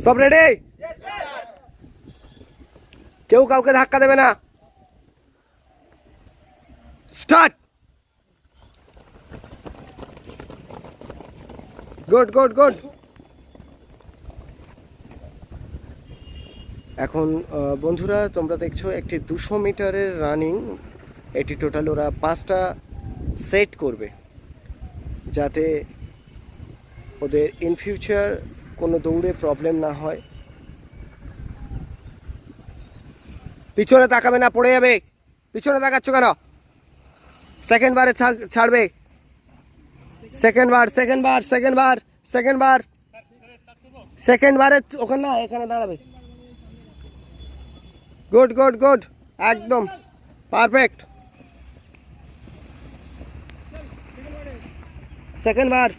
সব রেডি? কেউ কাউকে ধাক্কা দেবে না। স্টার্ট। Good good good. এখন বন্ধুরা তোমরা দেখছো একটি 200 মিটারের রানিং। এটি টোটাল ওরা 5টা সেট করবে, যাতে ওদের ইন ফিউচার কোনো দৌড়ে প্রবলেম না হয়। পিছনে তাকাবে না, পড়ে যাবে। পিছনে তাকাচ্ছ কেন? সেকেন্ড বারে ছাড়বে। সেকেন্ড বারে ওখানে না, এখানে দাঁড়াবে। গুড গুড গুড, একদম পারফেক্ট। সেকেন্ড বার।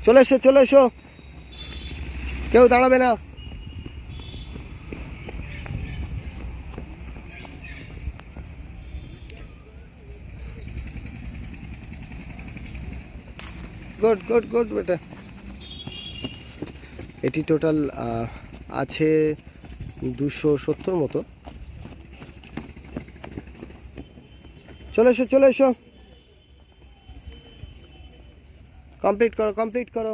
চলে এসো, কেউ দাঁড়াবে না। গুড গুড গুড বেটা। এটি টোটাল আছে 270 মতো। চলে এসো, কমপ্লিট করো।